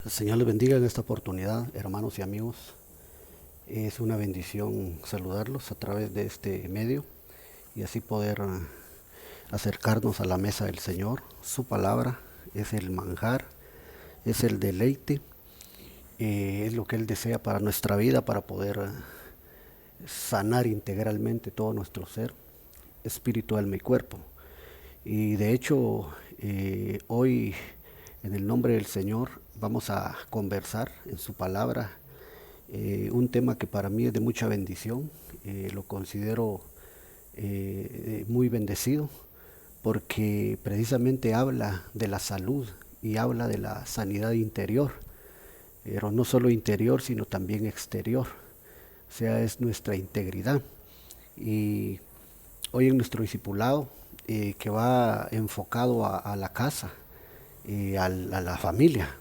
El Señor les bendiga en esta oportunidad, hermanos y amigos. Es una bendición saludarlos a través de este medio y así poder acercarnos a la mesa del Señor. Su palabra es el manjar, es el deleite, es lo que Él desea para nuestra vida, para poder sanar integralmente todo nuestro ser, espíritu, alma y cuerpo. Y de hecho, hoy, en el nombre del Señor, vamos a conversar en su palabra un tema que para mí es de mucha bendición. Lo considero muy bendecido porque precisamente habla de la salud y habla de la sanidad interior, pero no solo interior, sino también exterior. O sea, es nuestra integridad. Y hoy en nuestro discipulado, que va enfocado a la casa, a la familia,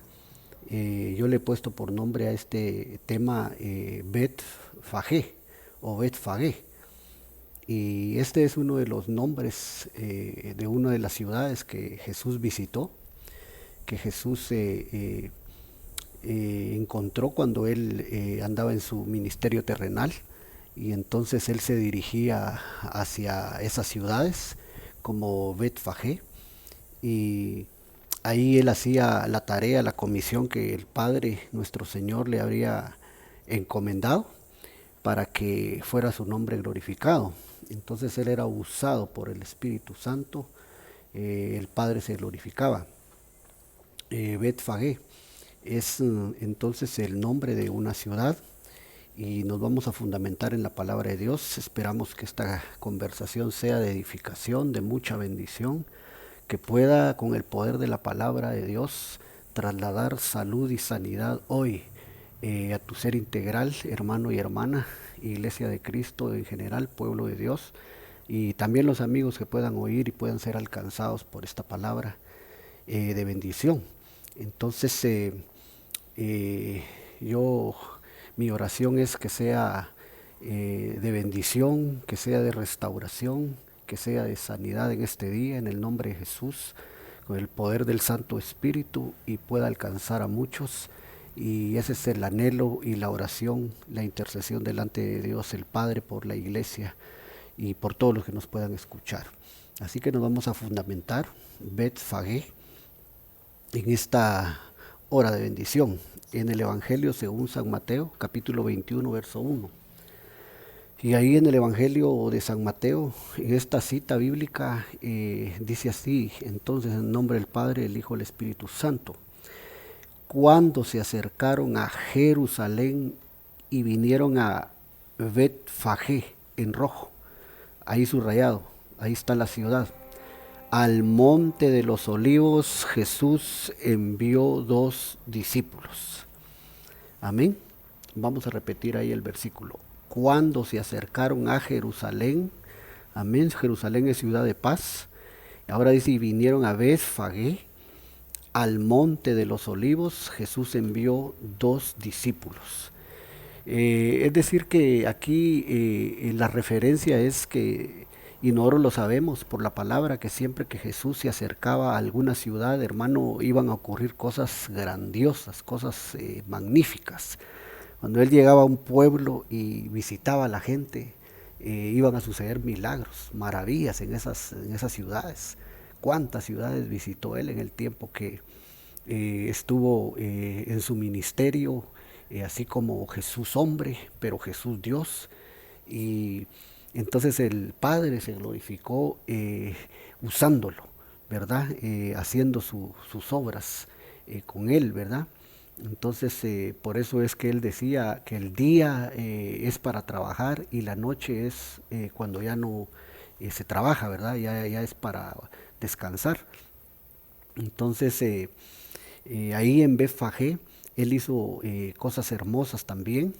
yo le he puesto por nombre a este tema Bet Fagé o Bet Fagé. Y este es uno de los nombres de una de las ciudades que Jesús visitó, que Jesús encontró cuando él andaba en su ministerio terrenal, y entonces él se dirigía hacia esas ciudades como Betfagé, y ahí él hacía la tarea, la comisión que el Padre nuestro Señor le habría encomendado para que fuera su nombre glorificado. Entonces él era usado por el Espíritu Santo, el Padre se glorificaba. Betfagé es entonces el nombre de una ciudad y nos vamos a fundamentar en la palabra de Dios. Esperamos que esta conversación sea de edificación, de mucha bendición, que pueda con el poder de la palabra de Dios trasladar salud y sanidad hoy a tu ser integral, hermano y hermana, Iglesia de Cristo en general, pueblo de Dios, y también los amigos que puedan oír y puedan ser alcanzados por esta palabra de bendición. Entonces, eh, yo, mi oración es que sea de bendición, que sea de restauración, que sea de sanidad en este día, en el nombre de Jesús, con el poder del Santo Espíritu, y pueda alcanzar a muchos. Y ese es el anhelo y la oración, la intercesión delante de Dios el Padre por la iglesia y por todos los que nos puedan escuchar. Así que nos vamos a fundamentar, Bet Fagé, en esta hora de bendición, en el Evangelio según San Mateo, capítulo 21, verso 1. Y ahí en el Evangelio de San Mateo, en esta cita bíblica, dice así: entonces en nombre del Padre, el Hijo, el Espíritu Santo. Cuando se acercaron a Jerusalén y vinieron a Betfagé en rojo, ahí subrayado, ahí está la ciudad. Al monte de los olivos Jesús envió 2 discípulos. Amén. Vamos a repetir ahí el versículo. Cuando se acercaron a Jerusalén, amén, Jerusalén es ciudad de paz. Ahora dice, y vinieron a Betfagé, al monte de los olivos Jesús envió 2 discípulos. Es decir que aquí la referencia es que, y nosotros lo sabemos por la palabra, que siempre que Jesús se acercaba a alguna ciudad, hermano, iban a ocurrir cosas grandiosas, cosas magníficas. Cuando él llegaba a un pueblo y visitaba a la gente, iban a suceder milagros, maravillas en esas ciudades. ¿Cuántas ciudades visitó él en el tiempo que estuvo en su ministerio? Así como Jesús hombre, pero Jesús Dios. Y entonces el Padre se glorificó usándolo, ¿verdad? Haciendo sus obras con él, ¿verdad? Entonces, por eso es que él decía que el día es para trabajar y la noche es cuando ya no se trabaja, ¿verdad? Ya es para descansar. Entonces, ahí en Betfagé él hizo cosas hermosas también,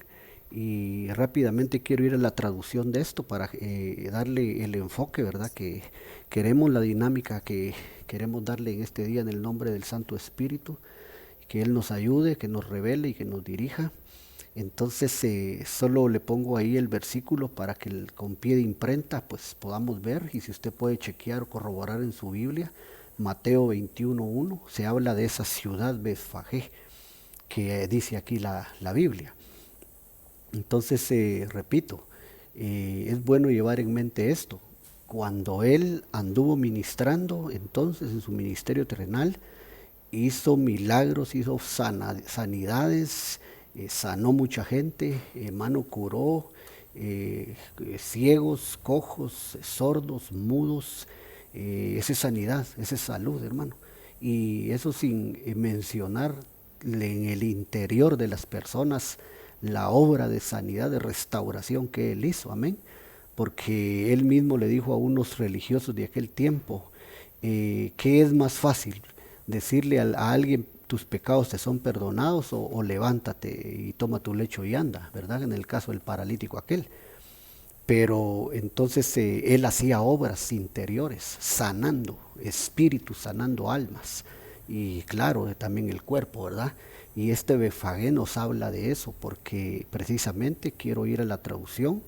y rápidamente quiero ir a la traducción de esto para darle el enfoque, ¿verdad? Que queremos, la dinámica que queremos darle en este día en el nombre del Santo Espíritu, que Él nos ayude, que nos revele y que nos dirija. Entonces solo le pongo ahí el versículo para que con pie de imprenta pues podamos ver, y si usted puede chequear o corroborar en su Biblia, Mateo 21.1, se habla de esa ciudad Betfagé, que dice aquí la Biblia. Entonces, repito, es bueno llevar en mente esto. Cuando él anduvo ministrando, entonces en su ministerio terrenal, hizo milagros, hizo sanidades, sanó mucha gente, hermano, curó ciegos, cojos, sordos, mudos. Esa es sanidad, esa es salud, hermano. Y eso sin mencionar en el interior de las personas la obra de sanidad, de restauración que él hizo, amén. Porque él mismo le dijo a unos religiosos de aquel tiempo, ¿qué es más fácil? Decirle a alguien, tus pecados te son perdonados, o levántate y toma tu lecho y anda, ¿verdad? En el caso del paralítico aquel. Pero entonces él hacía obras interiores, sanando espíritus, sanando almas, y claro, también el cuerpo, ¿verdad? Y este Befagé nos habla de eso, porque precisamente quiero ir a la traducción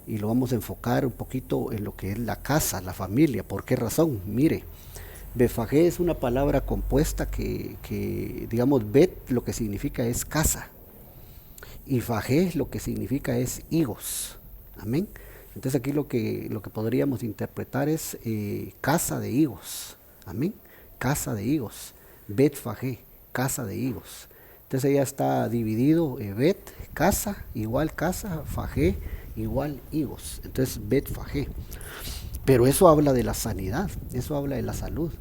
y lo vamos a enfocar un poquito en lo que es la casa, la familia. ¿Por qué razón? Mire, Befagé es una palabra compuesta que digamos, Bet lo que significa es casa, y Fagé lo que significa es higos. Amén. Entonces aquí lo que podríamos interpretar es casa de higos. Amén. Casa de higos. Bet Fagé, casa de higos. Entonces ya está dividido, Bet, casa, Fagé igual higos. Entonces Bet Fagé. Pero eso habla de la sanidad, eso habla de la salud,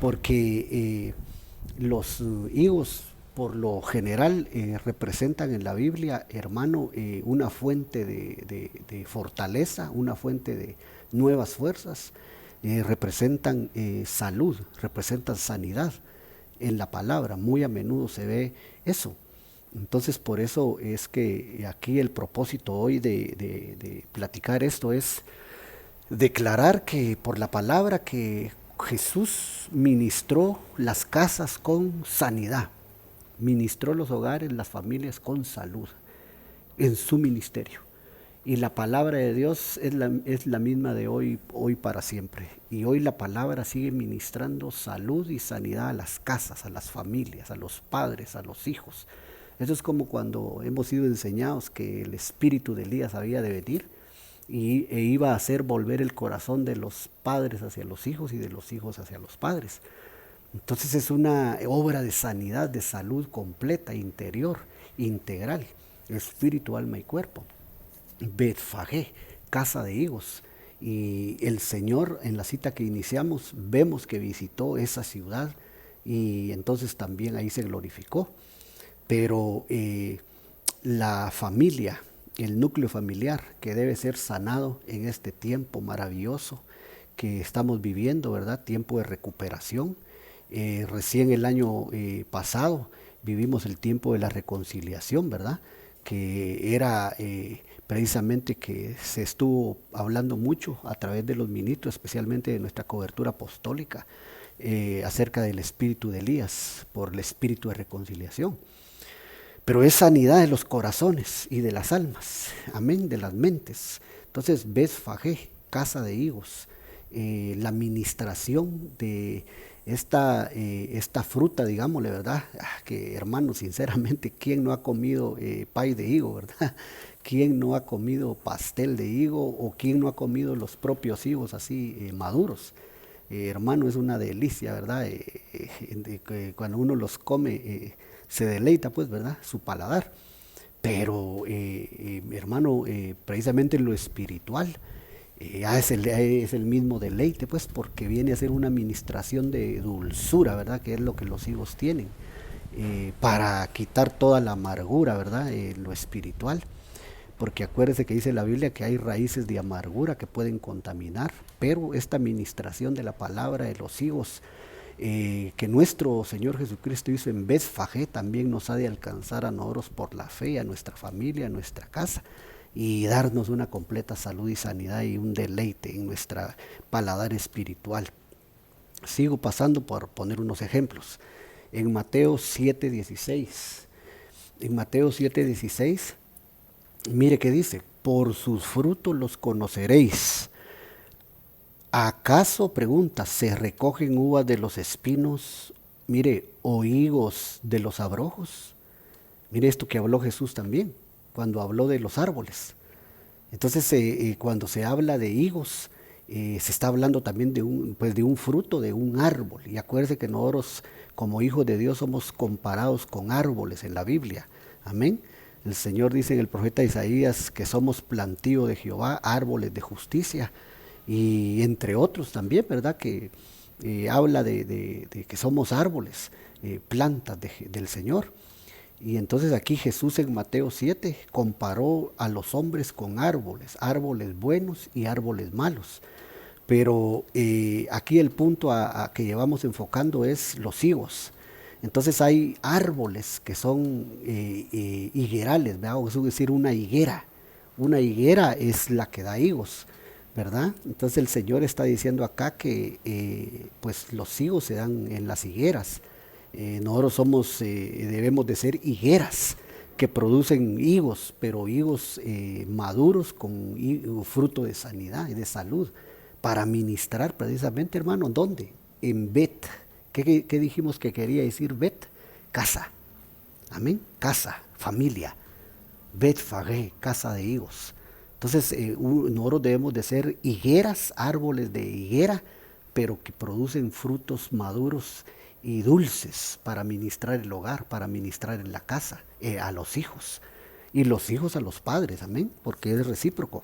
porque los higos por lo general representan en la Biblia, hermano, una fuente de fortaleza, una fuente de nuevas fuerzas, representan salud, representan sanidad. En la palabra muy a menudo se ve eso. Entonces por eso es que aquí el propósito hoy de platicar esto es declarar que por la palabra que Jesús ministró las casas con sanidad, ministró los hogares, las familias con salud en su ministerio. Y la palabra de Dios es la misma de hoy para siempre. Y hoy la palabra sigue ministrando salud y sanidad a las casas, a las familias, a los padres, a los hijos. Eso es como cuando hemos sido enseñados que el espíritu de Elías había de venir e iba a hacer volver el corazón de los padres hacia los hijos y de los hijos hacia los padres. Entonces es una obra de sanidad, de salud completa, interior, integral, espíritu, alma y cuerpo. Betfagé, casa de higos. Y el Señor, en la cita que iniciamos, vemos que visitó esa ciudad y entonces también ahí se glorificó. Pero la familia, el núcleo familiar que debe ser sanado en este tiempo maravilloso que estamos viviendo, ¿verdad? Tiempo de recuperación. Recién el año pasado vivimos el tiempo de la reconciliación, ¿verdad? Que era precisamente que se estuvo hablando mucho a través de los ministros, especialmente de nuestra cobertura apostólica, acerca del espíritu de Elías, por el espíritu de reconciliación. Pero es sanidad de los corazones y de las almas, amén, de las mentes. Entonces, Betfagé, casa de higos, la ministración de esta fruta, digámosle, ¿verdad? Que hermano, sinceramente, ¿quién no ha comido pay de higo, verdad? ¿Quién no ha comido pastel de higo o quién no ha comido los propios higos así maduros? Hermano, es una delicia, ¿verdad? Cuando uno los come, se deleita, pues, ¿verdad? Su paladar. Pero, hermano, precisamente lo espiritual, es el mismo deleite, pues, porque viene a ser una administración de dulzura, ¿verdad? Que es lo que los higos tienen, para quitar toda la amargura, ¿verdad? Lo espiritual. Porque acuérdese que dice la Biblia que hay raíces de amargura que pueden contaminar, pero esta administración de la palabra de los higos que nuestro Señor Jesucristo hizo en Betfagé también nos ha de alcanzar a nosotros por la fe, a nuestra familia, a nuestra casa, y darnos una completa salud y sanidad y un deleite en nuestra paladar espiritual. Sigo pasando por poner unos ejemplos. En Mateo 7:16, en Mateo 7:16, mire que dice, por sus frutos los conoceréis. ¿Acaso, pregunta, se recogen uvas de los espinos, mire, o higos de los abrojos? Mire esto que habló Jesús también, cuando habló de los árboles. Entonces, cuando se habla de higos, se está hablando también de un fruto, de un árbol. Y acuérdense que nosotros, como hijos de Dios, somos comparados con árboles en la Biblia. Amén. El Señor dice en el profeta Isaías que somos plantío de Jehová, árboles de justicia. Y entre otros también, ¿verdad? Que habla de que somos árboles, plantas del Señor. Y entonces aquí Jesús en Mateo 7 comparó a los hombres con árboles, árboles buenos y árboles malos. Pero aquí el punto a que llevamos enfocando es los higos. Entonces hay árboles que son higuerales, ¿verdad? Es decir, una higuera. Una higuera es la que da higos, ¿verdad? Entonces el Señor está diciendo acá que pues los higos se dan en las higueras. Nosotros debemos de ser higueras que producen higos, pero higos maduros con fruto de sanidad y de salud, para ministrar precisamente, hermano, ¿dónde? En Bet. ¿Qué dijimos que quería decir Bet? Casa. Amén. Casa, familia. Bet Fagé, casa de higos. Entonces, nosotros debemos de ser higueras, árboles de higuera, pero que producen frutos maduros y dulces para ministrar el hogar, para ministrar en la casa, a los hijos. Y los hijos a los padres, amén, porque es recíproco.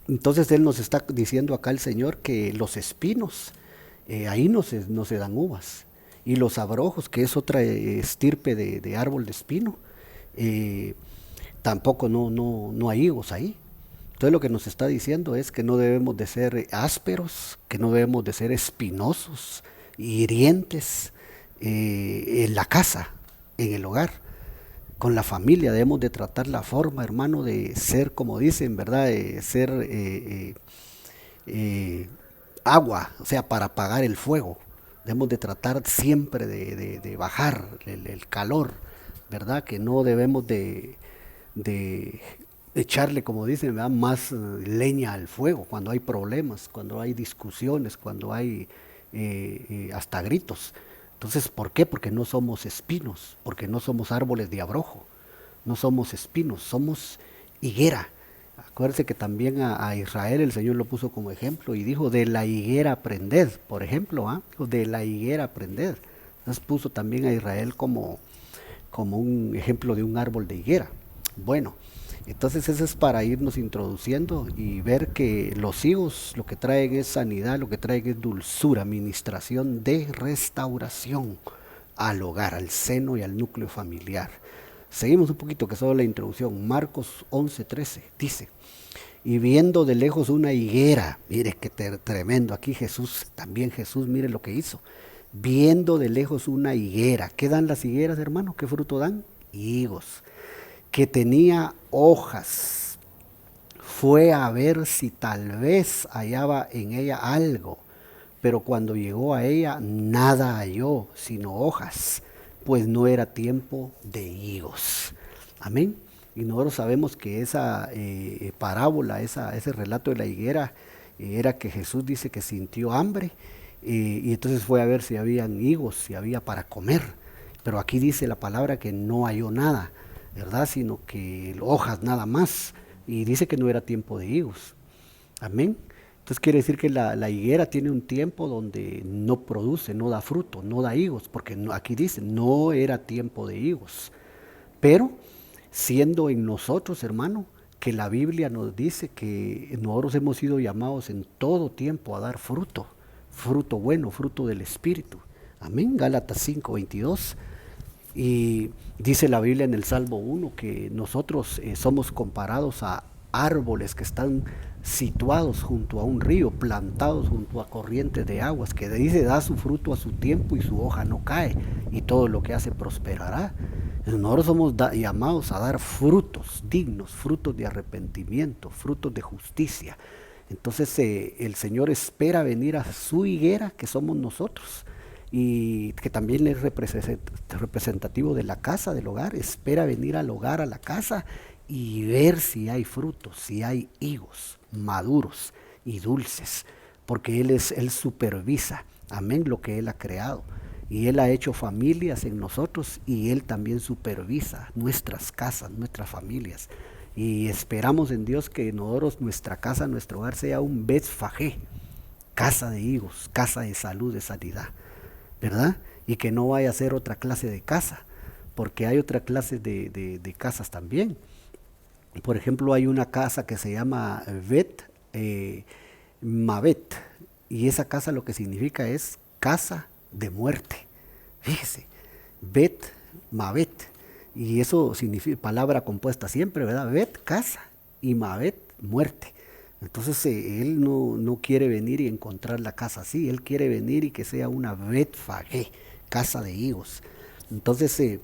Entonces Él nos está diciendo acá el Señor que los espinos, ahí no se dan uvas. Y los abrojos, que es otra estirpe de árbol de espino, tampoco no hay higos ahí. Entonces lo que nos está diciendo es que no debemos de ser ásperos, que no debemos de ser espinosos, hirientes en la casa, en el hogar, con la familia. Debemos de tratar la forma, hermano, de ser, como dicen, ¿verdad? De ser agua, o sea, para apagar el fuego. Debemos de tratar siempre de bajar el calor, ¿verdad? Que no debemos de echarle, como dicen, ¿verdad? Más leña al fuego cuando hay problemas, cuando hay discusiones, cuando hay hasta gritos. Entonces, ¿por qué? Porque no somos espinos, porque no somos árboles de abrojo, no somos espinos, somos higuera. Acuérdense que también a Israel el Señor lo puso como ejemplo y dijo, de la higuera aprended, por ejemplo, de la higuera aprended. Entonces puso también a Israel como un ejemplo de un árbol de higuera. Bueno, entonces eso es para irnos introduciendo y ver que los higos lo que traen es sanidad, lo que traen es dulzura, administración de restauración al hogar, al seno y al núcleo familiar. Seguimos un poquito, que solo la introducción. Marcos 11:13 dice, y viendo de lejos una higuera, mire qué tremendo, aquí también Jesús, mire lo que hizo. Viendo de lejos una higuera. ¿Qué dan las higueras, hermano? ¿Qué fruto dan? Higos. Que tenía hojas. Fue a ver si tal vez hallaba en ella algo, pero cuando llegó a ella nada halló, sino hojas, pues no era tiempo de higos. Amén. Y nosotros sabemos que esa parábola, ese relato de la higuera, era que Jesús dice que sintió hambre y entonces fue a ver si habían higos, si había para comer. Pero aquí dice la palabra que no halló nada, ¿verdad? Sino que hojas nada más. Y dice que no era tiempo de higos. Amén. Entonces quiere decir que la higuera tiene un tiempo donde no produce, no da fruto, no da higos, porque aquí dice, no era tiempo de higos. Pero siendo en nosotros, hermano, que la Biblia nos dice que nosotros hemos sido llamados en todo tiempo a dar fruto, fruto bueno, fruto del Espíritu. Amén. Gálatas 5:22. Y dice la Biblia en el Salmo 1 que nosotros somos comparados a árboles que están situados junto a un río, plantados junto a corrientes de aguas, que dice da su fruto a su tiempo y su hoja no cae, y todo lo que hace prosperará. Nosotros somos llamados a dar frutos dignos, frutos de arrepentimiento, frutos de justicia. Entonces el Señor espera venir a su higuera, que somos nosotros, y que también es representativo de la casa, del hogar. Espera venir al hogar, a la casa, y ver si hay frutos, si hay higos maduros y dulces, porque Él supervisa, amén, lo que Él ha creado. y Él ha hecho familias en nosotros y Él también supervisa nuestras casas, nuestras familias. Y esperamos en Dios que nosotros, nuestra casa, nuestro hogar sea un Betfagé, casa de higos, casa de salud, de sanidad, ¿verdad? Y que no vaya a ser otra clase de casa, porque hay otra clase de casas también. Por ejemplo, hay una casa que se llama Bet Mabet, y esa casa lo que significa es casa de muerte. Fíjese, Bet Mabet, y eso significa palabra compuesta siempre, ¿verdad? Bet, casa, y Mabet, muerte. Entonces él no quiere venir y encontrar la casa así, él quiere venir y que sea una Betfagé, casa de higos. Entonces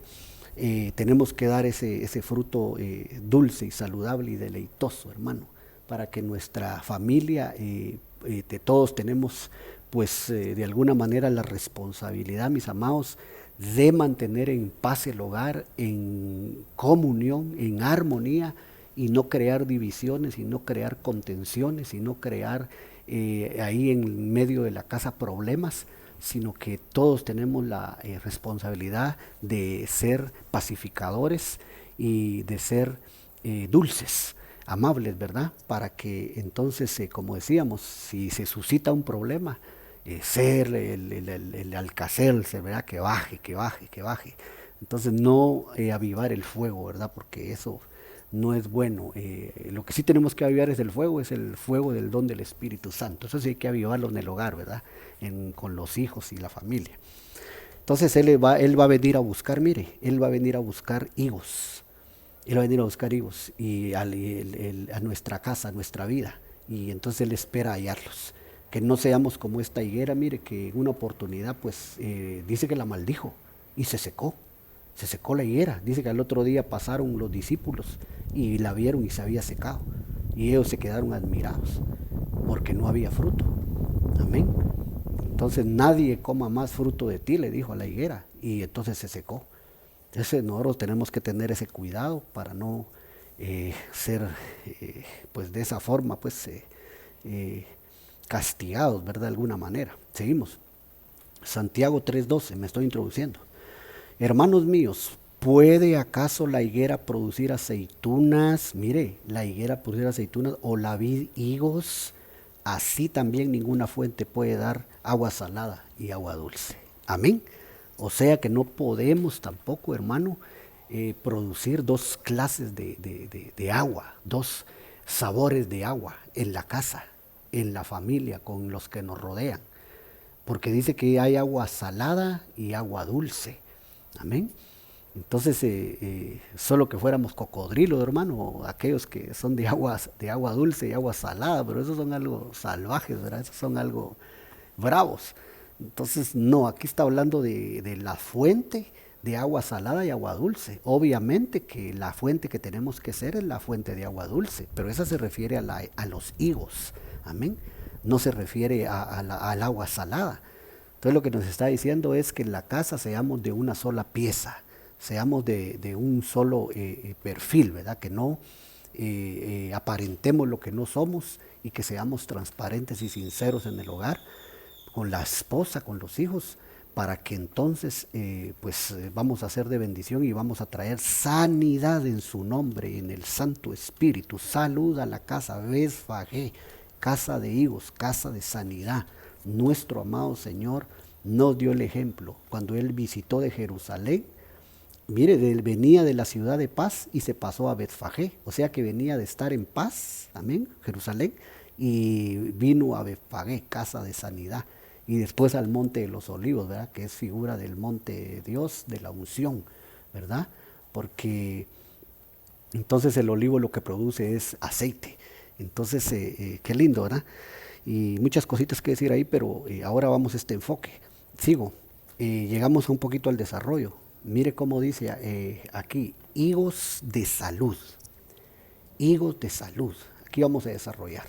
tenemos que dar ese fruto dulce y saludable y deleitoso, hermano, para que nuestra familia, de todos tenemos pues de alguna manera la responsabilidad, mis amados, de mantener en paz el hogar, en comunión, en armonía, y no crear divisiones, y no crear contenciones, y no crear ahí en medio de la casa problemas, sino que todos tenemos la responsabilidad de ser pacificadores y de ser dulces, amables, ¿verdad? Para que entonces, como decíamos, si se suscita un problema, ser el alcacelce, ¿verdad? Que baje, que baje, que baje. Entonces no avivar el fuego, ¿verdad? Porque eso no es bueno. Lo que sí tenemos que avivar es el fuego del don del Espíritu Santo. Eso sí hay que avivarlo en el hogar, ¿verdad? Con los hijos y la familia. Entonces él va a venir a buscar, mire, él va a venir a buscar higos. Él va a venir a buscar higos y a nuestra casa, a nuestra vida. Y entonces él espera hallarlos. Que no seamos como esta higuera, mire, que en una oportunidad pues dice que la maldijo y se secó. Se secó la higuera. Dice que al otro día pasaron los discípulos y la vieron y se había secado. Y ellos se quedaron admirados porque no había fruto. Amén. Entonces nadie coma más fruto de ti, le dijo a la higuera, y entonces se secó. Entonces nosotros tenemos que tener ese cuidado para no ser pues de esa forma pues castigados, ¿verdad? De alguna manera. Seguimos. Santiago 3:12, me estoy introduciendo. Hermanos míos, ¿puede acaso la higuera producir aceitunas? Mire, la higuera producir aceitunas o la vid higos. Así también ninguna fuente puede dar agua salada y agua dulce. Amén. O sea que no podemos tampoco, hermano, producir dos clases de agua, dos sabores de agua en la casa, en la familia, con los que nos rodean. Porque dice que hay agua salada y agua dulce. Amén. Entonces, solo que fuéramos cocodrilos, hermano, aquellos que son de agua dulce y agua salada, pero esos son algo salvajes, ¿verdad? Esos son algo bravos. Entonces, no, aquí está hablando de la fuente de agua salada y agua dulce. Obviamente que la fuente que tenemos que ser es la fuente de agua dulce, pero esa se refiere a los higos, amén. No se refiere al agua salada. Entonces lo que nos está diciendo es que en la casa seamos de una sola pieza, seamos de un solo perfil, ¿verdad? Que no aparentemos lo que no somos y que seamos transparentes y sinceros en el hogar, con la esposa, con los hijos, para que entonces vamos a ser de bendición y vamos a traer sanidad en su nombre, en el Santo Espíritu. Salud a la casa, Betfagé, casa de higos, casa de sanidad. Nuestro amado Señor nos dio el ejemplo cuando Él visitó de Jerusalén. Mire, Él venía de la ciudad de paz y se pasó a Betfagé, o sea que venía de estar en paz, amén, Jerusalén, y vino a Betfagé, casa de sanidad, y después al monte de los olivos, ¿verdad? Que es figura del monte de Dios, de la unción, ¿verdad? Porque entonces el olivo lo que produce es aceite. Entonces, qué lindo, ¿verdad? Y muchas cositas que decir ahí, pero ahora vamos a este enfoque. Sigo. Llegamos un poquito al desarrollo. Mire cómo dice aquí, higos de salud. Higos de salud. Aquí vamos a desarrollar.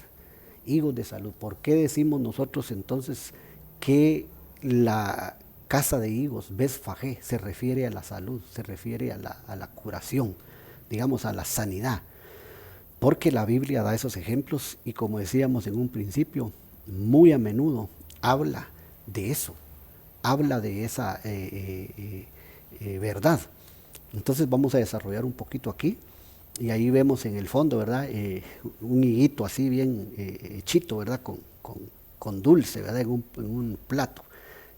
Higos de salud. ¿Por qué decimos nosotros entonces que la casa de higos, Betfagé, se refiere a la salud, se refiere a la curación, digamos a la sanidad? Porque la Biblia da esos ejemplos y como decíamos en un principio, muy a menudo habla de eso, habla de esa verdad. Entonces vamos a desarrollar un poquito aquí. Y ahí vemos en el fondo, ¿verdad? Un higuito así bien hechito, ¿verdad? Con dulce, ¿verdad? En un plato.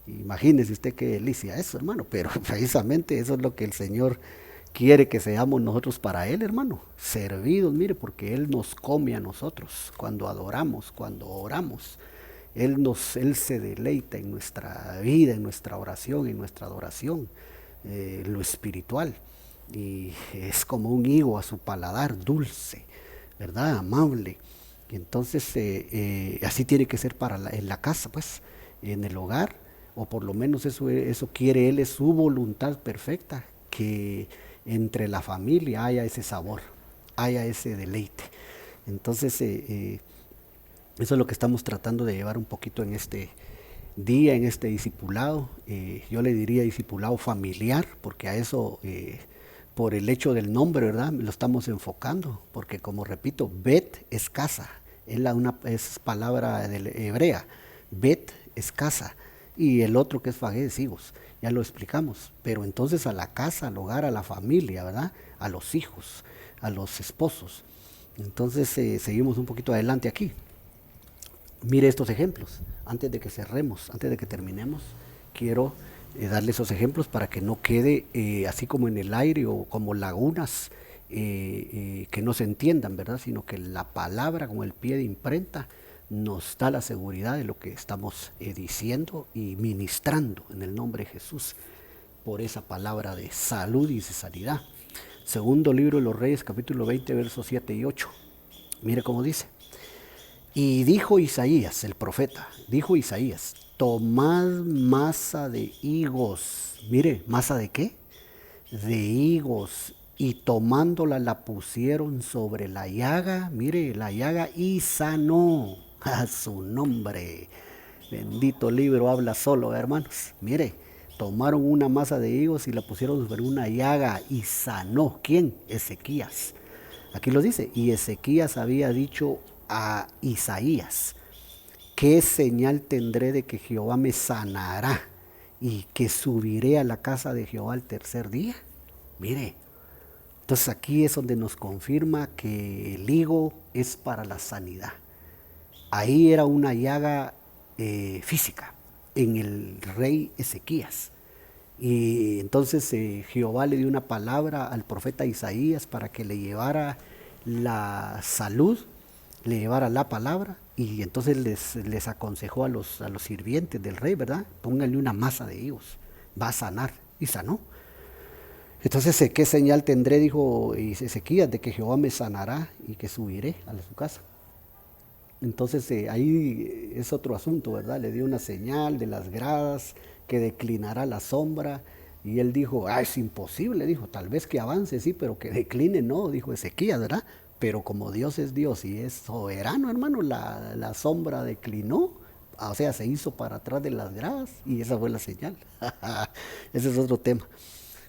Imagínese usted qué delicia eso, hermano. Pero precisamente eso es lo que el Señor quiere que seamos nosotros para Él, hermano. Servidos, mire, porque Él nos come a nosotros cuando adoramos, cuando oramos. Él se deleita en nuestra vida, en nuestra oración, en nuestra adoración, lo espiritual. Y es como un higo a su paladar, dulce, ¿verdad? Amable. Y entonces así tiene que ser en la casa, pues, en el hogar, o por lo menos eso quiere Él, es su voluntad perfecta, que entre la familia haya ese sabor, haya ese deleite. Entonces, eso es lo que estamos tratando de llevar un poquito en este día, en este discipulado. Yo le diría discipulado familiar, porque a eso, por el hecho del nombre, ¿verdad? Lo estamos enfocando, porque como repito, Bet es casa, es palabra hebrea, Bet es casa, y el otro que es Fagé es hijos, ya lo explicamos, pero entonces a la casa, al hogar, a la familia, ¿verdad? A los hijos, a los esposos. Entonces seguimos un poquito adelante aquí. Mire estos ejemplos. Antes de que cerremos, antes de que terminemos, quiero darle esos ejemplos para que no quede así como en el aire o como lagunas que no se entiendan, ¿verdad? Sino que la palabra con el pie de imprenta nos da la seguridad de lo que estamos diciendo y ministrando en el nombre de Jesús por esa palabra de salud y de sanidad. Segundo libro de los Reyes, capítulo 20, versos 7 y 8. Mire cómo dice. Y dijo Isaías, el profeta, dijo Isaías, tomad masa de higos. Mire, ¿masa de qué? De higos. Y tomándola la pusieron sobre la llaga, mire, la llaga, y sanó. A su nombre. Bendito libro habla solo, hermanos. Mire, tomaron una masa de higos y la pusieron sobre una llaga y sanó. ¿Quién? Ezequías. Aquí lo dice, y Ezequías había dicho a Isaías, ¿qué señal tendré de que Jehová me sanará y que subiré a la casa de Jehová al tercer día? Mire, entonces aquí es donde nos confirma que el higo es para la sanidad. Ahí era una llaga física en el rey Ezequías. Y entonces Jehová le dio una palabra al profeta Isaías para que le llevara la salud, le llevara la palabra, y entonces les aconsejó a los sirvientes del rey, ¿verdad? Pónganle una masa de higos, va a sanar, y sanó. Entonces, ¿qué señal tendré? Dijo Ezequías, de que Jehová me sanará y que subiré a su casa. Entonces ahí es otro asunto, ¿verdad? Le dio una señal de las gradas, que declinará la sombra, y él dijo, es imposible, dijo, tal vez que avance, sí, pero que decline no, dijo Ezequías, ¿verdad? Pero como Dios es Dios y es soberano, hermano, la sombra declinó, o sea, se hizo para atrás de las gradas, y esa fue la señal. Ese es otro tema.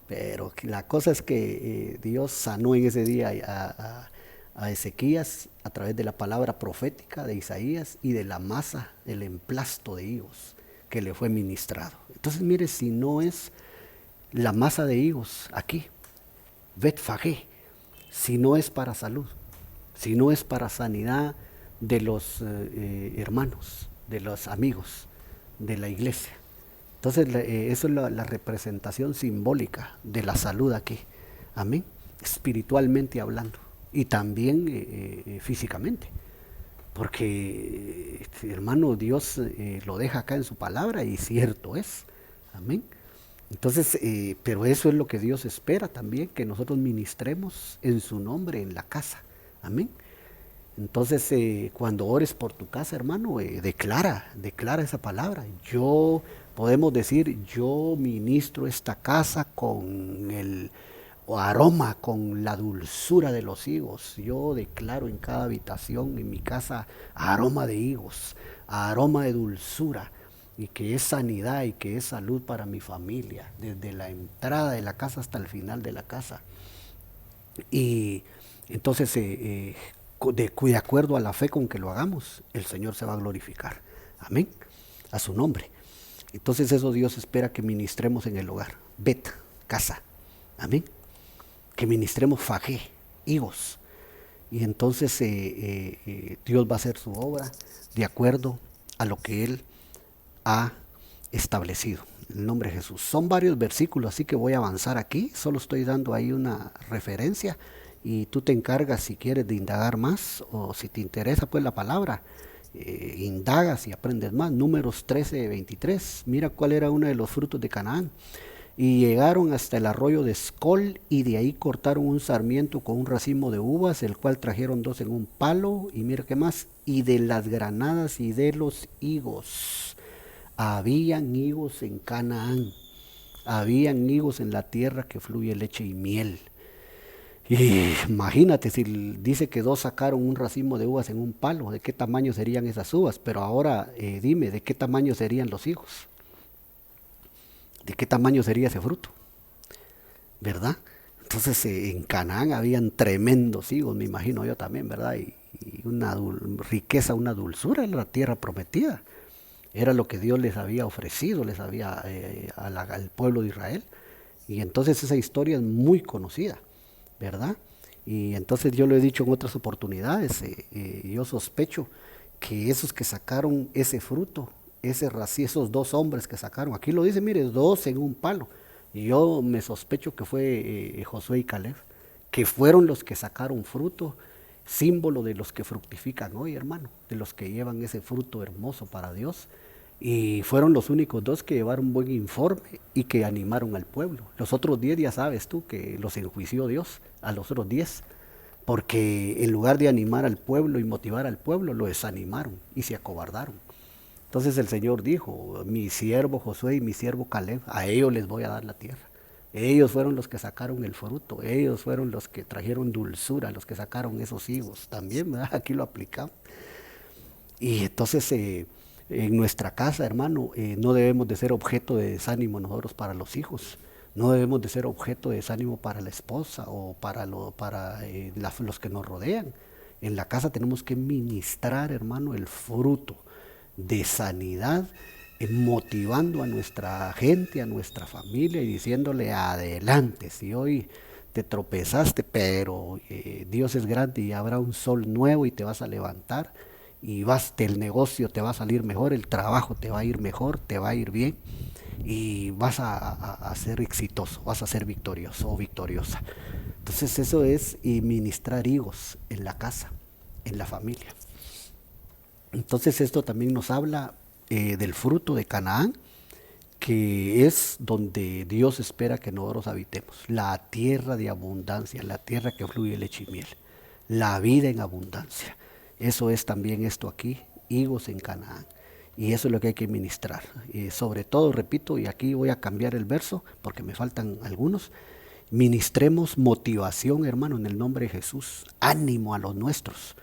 Pero la cosa es que Dios sanó en ese día a Ezequías a través de la palabra profética de Isaías y de la masa, el emplasto de higos que le fue ministrado. Entonces mire, si no es la masa de higos aquí, Betfagé, si no es para salud, si no es para sanidad de los hermanos, de los amigos, de la iglesia. Entonces eso es la representación simbólica de la salud aquí, amén, espiritualmente hablando y también físicamente, porque hermano, Dios lo deja acá en su palabra y cierto es, amén. Entonces, pero eso es lo que Dios espera también, que nosotros ministremos en su nombre en la casa, amén. Entonces, cuando ores por tu casa, hermano, declara esa palabra. Podemos decir, yo ministro esta casa con el aroma, con la dulzura de los higos. Yo declaro en cada habitación, en mi casa, aroma de higos, aroma de dulzura, y que es sanidad y que es salud para mi familia, desde la entrada de la casa hasta el final de la casa. Y entonces, de acuerdo a la fe con que lo hagamos, el Señor se va a glorificar. Amén. A su nombre. Entonces eso Dios espera que ministremos en el hogar. Bet, casa. Amén. Que ministremos fagé, higos. Y entonces Dios va a hacer su obra de acuerdo a lo que Él ha establecido. En el nombre de Jesús. Son varios versículos, así que voy a avanzar aquí. Solo estoy dando ahí una referencia y tú te encargas si quieres de indagar más o si te interesa pues la palabra. Indagas y aprendes más. Números 13:23. Mira cuál era uno de los frutos de Canaán. Y llegaron hasta el arroyo de Escol, y de ahí cortaron un sarmiento con un racimo de uvas, el cual trajeron 2 en un palo. Y mira qué más. Y de las granadas y de los higos. Habían higos en Canaán. Habían higos en la tierra que fluye leche y miel. Y imagínate, si dice que 2 sacaron un racimo de uvas en un palo, ¿de qué tamaño serían esas uvas? Pero ahora dime, ¿de qué tamaño serían los higos? ¿De qué tamaño sería ese fruto? ¿Verdad? Entonces en Canaán habían tremendos higos, me imagino yo también, ¿verdad? Y una riqueza, una dulzura en la tierra prometida. Era lo que Dios les había ofrecido, les había al pueblo de Israel. Y entonces esa historia es muy conocida, ¿verdad? Y entonces yo lo he dicho en otras oportunidades, yo sospecho que esos que sacaron ese fruto, esos 2 hombres que sacaron, aquí lo dice, mire, 2 en un palo. Y yo me sospecho que fue Josué y Caleb, que fueron los que sacaron fruto, símbolo de los que fructifican hoy, hermano, de los que llevan ese fruto hermoso para Dios. Y fueron los únicos 2 que llevaron buen informe y que animaron al pueblo. Los otros 10 ya sabes tú que los enjuició Dios a los otros 10, porque en lugar de animar al pueblo y motivar al pueblo, lo desanimaron y se acobardaron. Entonces el Señor dijo, mi siervo Josué y mi siervo Caleb, a ellos les voy a dar la tierra. Ellos fueron los que sacaron el fruto, ellos fueron los que trajeron dulzura, los que sacaron esos higos. También, ¿verdad? Aquí lo aplicamos. Y entonces en nuestra casa, hermano, no debemos de ser objeto de desánimo nosotros para los hijos. No debemos de ser objeto de desánimo para la esposa o para los que nos rodean. En la casa tenemos que ministrar, hermano, el fruto de sanidad, motivando a nuestra gente, a nuestra familia y diciéndole adelante. Si hoy te tropezaste, pero Dios es grande y habrá un sol nuevo y te vas a levantar y el negocio te va a salir mejor, el trabajo te va a ir mejor, te va a ir bien y vas a ser exitoso, vas a ser victorioso o victoriosa. Entonces eso es ministrar higos en la casa, en la familia. Entonces esto también nos habla del fruto de Canaán, que es donde Dios espera que nosotros habitemos. La tierra de abundancia, la tierra que fluye leche y miel. La vida en abundancia. Eso es también esto aquí, higos en Canaán. Y eso es lo que hay que ministrar. Sobre todo, repito, y aquí voy a cambiar el verso porque me faltan algunos. Ministremos motivación, hermano, en el nombre de Jesús. Ánimo a los nuestros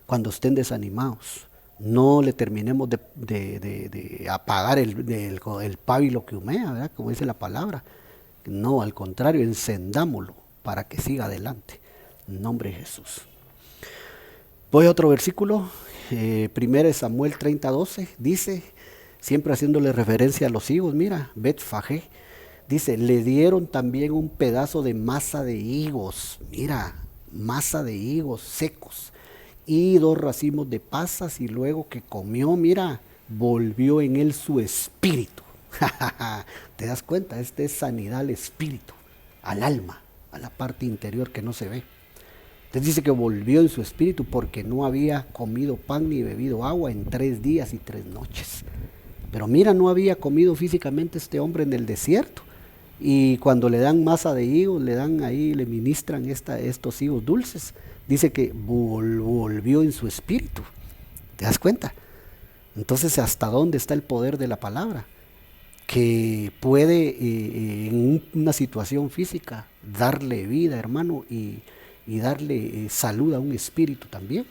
cuando estén desanimados. No le terminemos de apagar el pábilo que humea, ¿verdad? Como dice la palabra. No, al contrario, encendámoslo para que siga adelante. En nombre de Jesús. Voy a otro versículo. 1 Samuel 30:12 dice, siempre haciéndole referencia a los higos, mira, Bet-Fagé, dice, le dieron también un pedazo de masa de higos, mira, masa de higos secos, y 2 racimos de pasas, y luego que comió, mira, volvió en él su espíritu. ¿Te das cuenta? Este es sanidad al espíritu, al alma, a la parte interior que no se ve. Entonces dice que volvió en su espíritu porque no había comido pan ni bebido agua en 3 días y 3 noches. Pero mira, no había comido físicamente este hombre en el desierto. Y cuando le dan masa de higos, le ministran estos higos dulces, dice que volvió en su espíritu. ¿Te das cuenta? Entonces, ¿hasta dónde está el poder de la palabra? Que puede en una situación física darle vida, hermano, y darle salud a un espíritu también.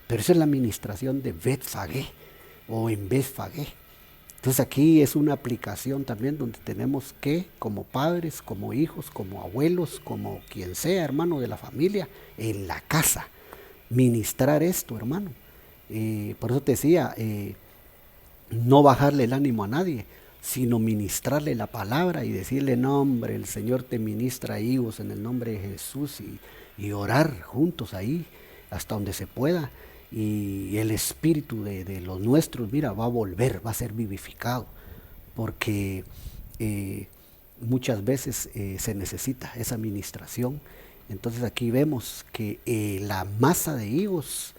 Pero esa es la administración de Bet-Fagé o en Bet-Fagé. Entonces aquí es una aplicación también donde tenemos que, como padres, como hijos, como abuelos, como quien sea, hermano de la familia, en la casa, ministrar esto, hermano. Por eso te decía, no bajarle el ánimo a nadie, sino ministrarle la palabra y decirle, no hombre, el Señor te ministra higos en el nombre de Jesús, y orar juntos ahí hasta donde se pueda, y el espíritu de los nuestros, mira, va a volver, va a ser vivificado, porque muchas veces se necesita esa ministración. Entonces aquí vemos que la masa de higos,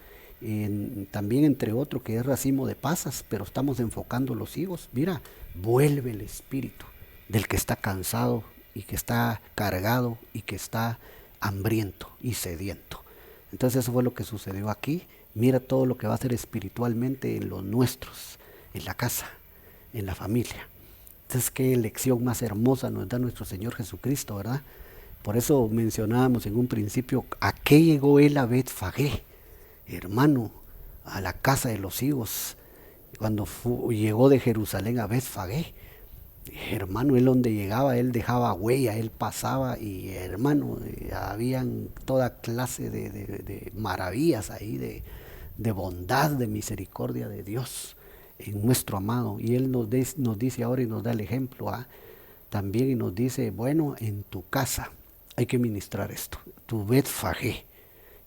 también entre otro que es racimo de pasas, pero estamos enfocando los higos, mira, vuelve el espíritu del que está cansado y que está cargado y que está hambriento y sediento. Entonces eso fue lo que sucedió aquí. Mira todo lo que va a hacer espiritualmente en los nuestros, en la casa, en la familia. Entonces qué lección más hermosa nos da nuestro Señor Jesucristo, ¿verdad? Por eso mencionábamos en un principio, ¿a qué llegó él a Betfagé? Hermano, a la casa de los higos, cuando llegó de Jerusalén a Betfagé. Hermano, él donde llegaba, él dejaba huella, él pasaba, y hermano, habían toda clase de maravillas ahí, de bondad, de misericordia de Dios en nuestro amado. Y él nos dice ahora y nos da el ejemplo también, y nos dice, bueno, en tu casa hay que ministrar esto. Tu Betfagé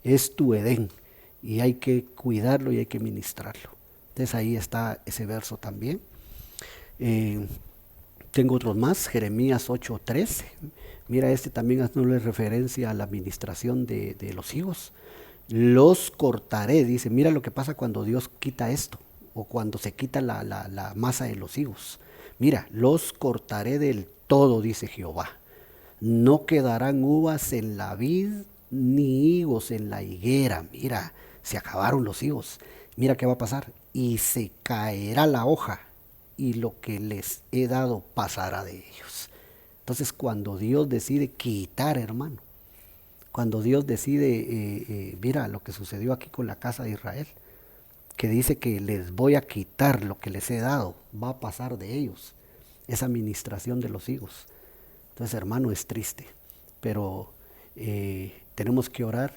es tu Edén, y hay que cuidarlo y hay que ministrarlo. Entonces ahí está ese verso también. Tengo otros más, Jeremías 8:13. Mira, este también haciéndole referencia a la administración de los higos. Los cortaré, dice. Mira lo que pasa cuando Dios quita esto, o cuando se quita la masa de los higos. Mira, los cortaré del todo, dice Jehová. No quedarán uvas en la vid, ni higos en la higuera. Mira, se acabaron los higos. Mira qué va a pasar. Y se caerá la hoja, y lo que les he dado pasará de ellos. Entonces cuando Dios decide quitar, hermano, cuando Dios decide, mira lo que sucedió aquí con la casa de Israel, que dice que les voy a quitar lo que les he dado, va a pasar de ellos, esa administración de los higos. Entonces, hermano, es triste, pero tenemos que orar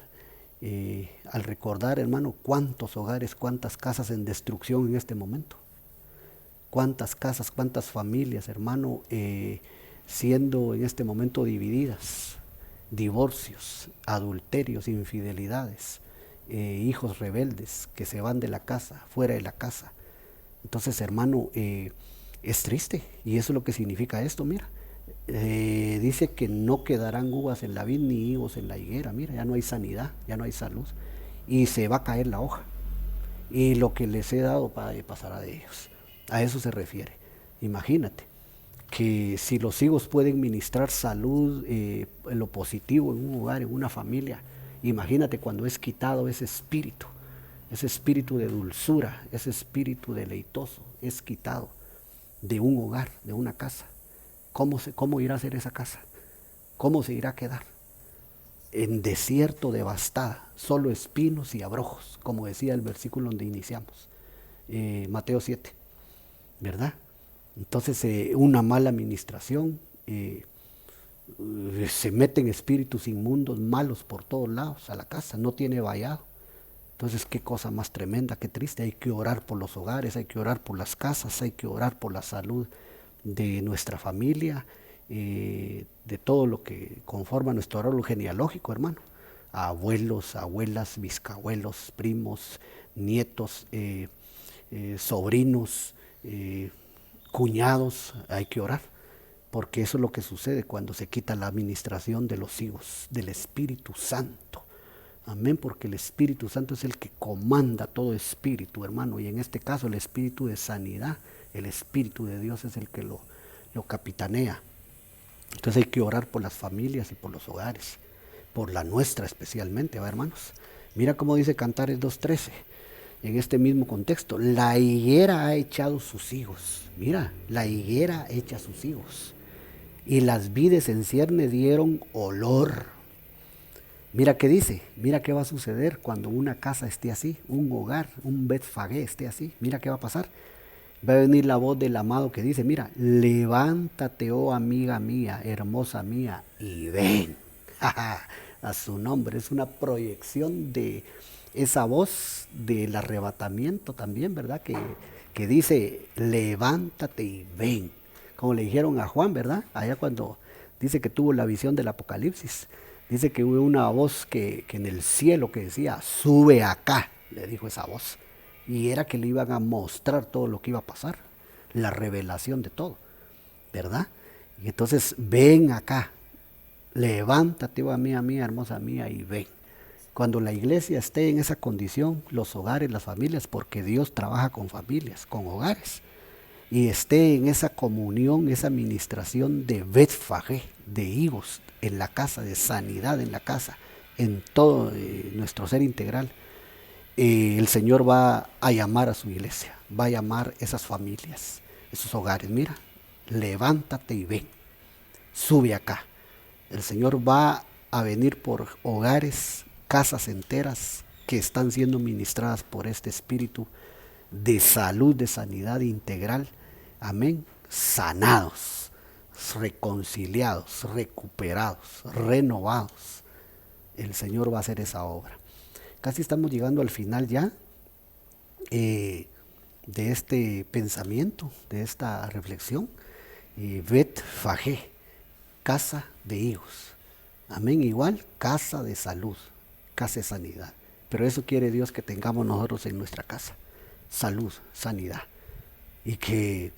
al recordar, hermano, cuántos hogares, cuántas casas en destrucción en este momento. Cuántas casas, cuántas familias, hermano, siendo en este momento divididas, divorcios, adulterios, infidelidades, hijos rebeldes que se van de la casa, fuera de la casa. Entonces, hermano, es triste, y eso es lo que significa esto, mira. Dice que no quedarán uvas en la vid ni higos en la higuera. Mira, ya no hay sanidad, ya no hay salud, y se va a caer la hoja, y lo que les he dado pasará de ellos. A eso se refiere. Imagínate que si los hijos pueden ministrar salud, en lo positivo en un hogar, en una familia, imagínate cuando es quitado ese espíritu de dulzura, ese espíritu deleitoso, es quitado de un hogar, de una casa. ¿Cómo irá a ser esa casa? ¿Cómo se irá a quedar? En desierto, devastada, solo espinos y abrojos, como decía el versículo donde iniciamos, Mateo 7, ¿verdad? Entonces, una mala administración, se meten espíritus inmundos, malos por todos lados a la casa, no tiene vallado. Entonces, qué cosa más tremenda, qué triste. Hay que orar por los hogares, hay que orar por las casas, hay que orar por la salud de nuestra familia, de todo lo que conforma nuestro árbol genealógico, hermano. Abuelos, abuelas, bisabuelos, primos, nietos, sobrinos, cuñados, hay que orar, porque eso es lo que sucede cuando se quita la administración de los hijos, del Espíritu Santo. Amén, porque el Espíritu Santo es el que comanda todo espíritu, hermano, y en este caso el espíritu de sanidad, el Espíritu de Dios es el que lo capitanea. Entonces hay que orar por las familias y por los hogares, por la nuestra especialmente, ¿va, hermanos? Mira cómo dice Cantares 2:13, en este mismo contexto: la higuera ha echado sus higos. Mira, la higuera echa sus higos, y las vides en cierne dieron olor. Mira qué dice, mira qué va a suceder cuando una casa esté así, un hogar, un Betfagé esté así. Mira qué va a pasar. Va a venir la voz del amado que dice, mira, levántate, oh amiga mía, hermosa mía, y ven. A su nombre, es una proyección de esa voz del arrebatamiento también, ¿verdad? Que dice, levántate y ven. como le dijeron a Juan, ¿verdad? Allá cuando dice que tuvo la visión del Apocalipsis, dice que hubo una voz que en el cielo que decía, sube acá, le dijo esa voz. Y era que le iban a mostrar todo lo que iba a pasar, la revelación de todo, ¿verdad? Y entonces ven acá, levántate, oh mía, hermosa mía, y ven. Cuando la iglesia esté en esa condición, los hogares, las familias, porque Dios trabaja con familias, con hogares, y esté en esa comunión, esa administración de Betfagé, de higos en la casa, de sanidad en la casa, en todo nuestro ser integral, el Señor va a llamar a su iglesia, va a llamar esas familias, esos hogares. Mira, levántate y ven, sube acá. El Señor va a venir por hogares, casas enteras que están siendo ministradas por este espíritu de salud, de sanidad integral. Amén. Sanados, reconciliados, recuperados, renovados. El Señor va a hacer esa obra. Casi estamos llegando al final ya de este pensamiento, de esta reflexión. Betfagé, casa de higos. Amén. Igual, casa de salud, casa de sanidad. Pero eso quiere Dios que tengamos nosotros en nuestra casa. Salud, sanidad. Y que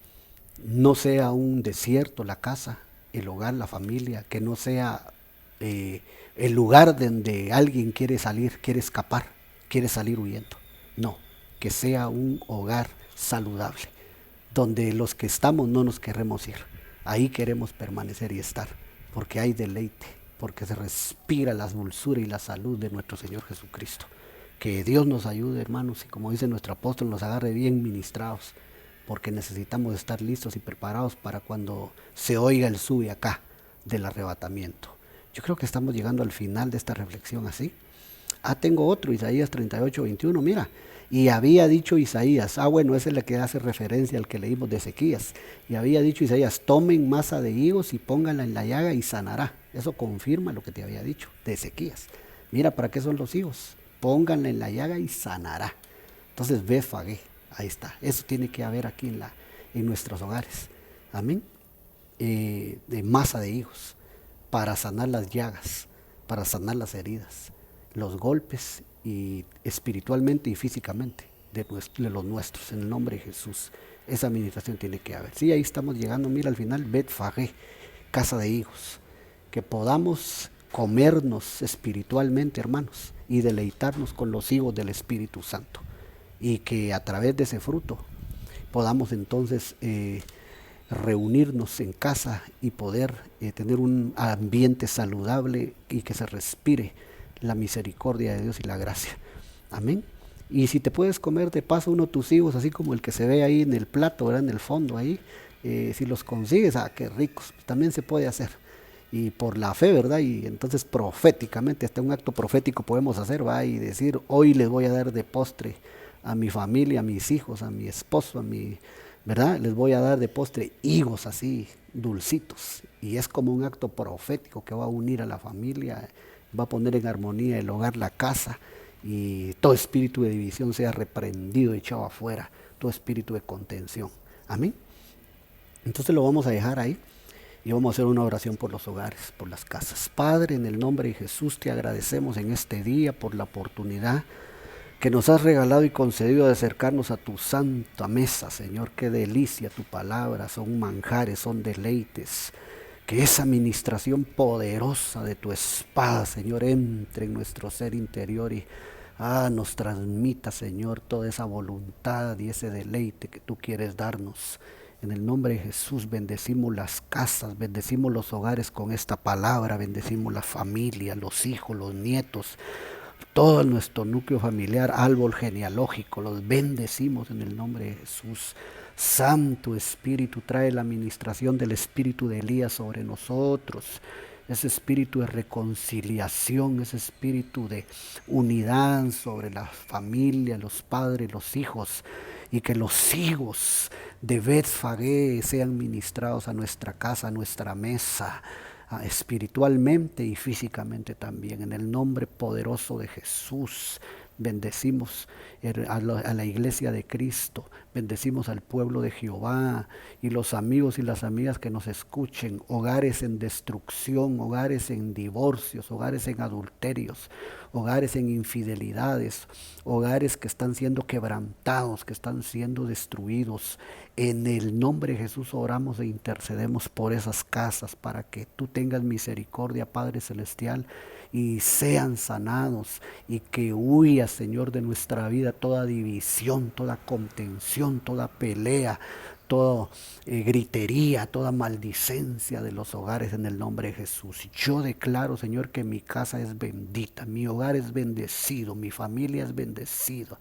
no sea un desierto la casa, el hogar, la familia, que no sea el lugar donde alguien quiere salir, quiere escapar, quiere salir huyendo. No, que sea un hogar saludable, donde los que estamos no nos queremos ir. Ahí queremos permanecer y estar, porque hay deleite, porque se respira la dulzura y la salud de nuestro Señor Jesucristo. Que Dios nos ayude, hermanos, y como dice nuestro apóstol, nos agarre bien ministrados, porque necesitamos estar listos y preparados para cuando se oiga el sube acá del arrebatamiento. Yo creo que estamos llegando al final de esta reflexión así. Tengo otro, Isaías 38:21, mira. Y había dicho Isaías, bueno, esa es la que hace referencia al que leímos de Ezequías. Y había dicho Isaías, tomen masa de higos y pónganla en la llaga y sanará. Eso confirma lo que te había dicho de Ezequías. Mira, ¿para qué son los higos? Pónganla en la llaga y sanará. Entonces, Betfagé, ahí está. Eso tiene que haber aquí en nuestros hogares. Amén. De masa de higos, para sanar las llagas, para sanar las heridas, los golpes, y espiritualmente y físicamente de los nuestros, en el nombre de Jesús. Esa administración tiene que haber. Sí, ahí estamos llegando, mira, al final, Betfagé, casa de higos, que podamos comernos espiritualmente, hermanos, y deleitarnos con los higos del Espíritu Santo, y que a través de ese fruto podamos entonces reunirnos en casa y poder tener un ambiente saludable y que se respire la misericordia de Dios y la gracia. Amén. Y si te puedes comer de paso uno de tus hijos, así como el que se ve ahí en el plato, ¿verdad? En el fondo ahí, si los consigues, qué ricos, también se puede hacer. Y por la fe, ¿verdad? Y entonces proféticamente, hasta un acto profético podemos hacer, ¿va? Y decir, hoy les voy a dar de postre a mi familia, a mis hijos, a mi esposo, ¿verdad? Les voy a dar de postre higos así, dulcitos. Y es como un acto profético que va a unir a la familia, va a poner en armonía el hogar, la casa, y todo espíritu de división sea reprendido, echado afuera, todo espíritu de contención. Amén. Entonces lo vamos a dejar ahí y vamos a hacer una oración por los hogares, por las casas. Padre, en el nombre de Jesús te agradecemos en este día por la oportunidad que nos has regalado y concedido de acercarnos a tu santa mesa, Señor. Qué delicia tu palabra, son manjares, son deleites. Que esa administración poderosa de tu espada, Señor, entre en nuestro ser interior y nos transmita, Señor, toda esa voluntad y ese deleite que tú quieres darnos. En el nombre de Jesús bendecimos las casas, bendecimos los hogares con esta palabra, bendecimos la familia, los hijos, los nietos, todo nuestro núcleo familiar, árbol genealógico, los bendecimos en el nombre de Jesús. Santo Espíritu, trae la administración del espíritu de Elías sobre nosotros, ese espíritu de reconciliación, ese espíritu de unidad sobre la familia, los padres, los hijos, y que los higos de Betfagé sean ministrados a nuestra casa, a nuestra mesa, espiritualmente y físicamente también, en el nombre poderoso de Jesús. bendecimos a la iglesia de Cristo, bendecimos al pueblo de Jehová y los amigos y las amigas que nos escuchen, hogares en destrucción, hogares en divorcios, hogares en adulterios, hogares en infidelidades, hogares que están siendo quebrantados, que están siendo destruidos. En el nombre de Jesús oramos e intercedemos por esas casas para que tú tengas misericordia, Padre Celestial, y sean sanados y que huya, Señor, de nuestra vida toda división, toda contención, toda pelea, toda gritería, toda maldicencia de los hogares en el nombre de Jesús. Yo declaro, Señor, que mi casa es bendita, mi hogar es bendecido, mi familia es bendecida.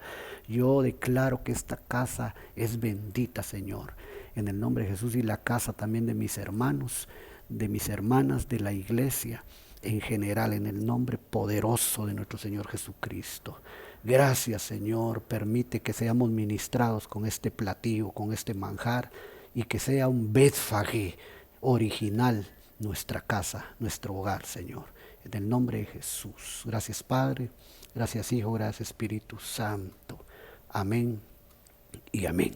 Yo declaro que esta casa es bendita, Señor, en el nombre de Jesús, y la casa también de mis hermanos, de mis hermanas, de la iglesia en general, en el nombre poderoso de nuestro Señor Jesucristo. Gracias, Señor, permite que seamos ministrados con este platillo, con este manjar, y que sea un Betfagé original nuestra casa, nuestro hogar, Señor. En el nombre de Jesús. Gracias, Padre. Gracias, Hijo. Gracias, Espíritu Santo. Amén y amén.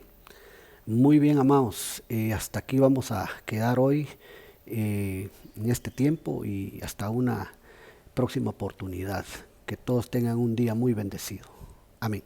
Muy bien, amados. Hasta aquí vamos a quedar hoy en este tiempo y hasta una próxima oportunidad. Que todos tengan un día muy bendecido. Amén.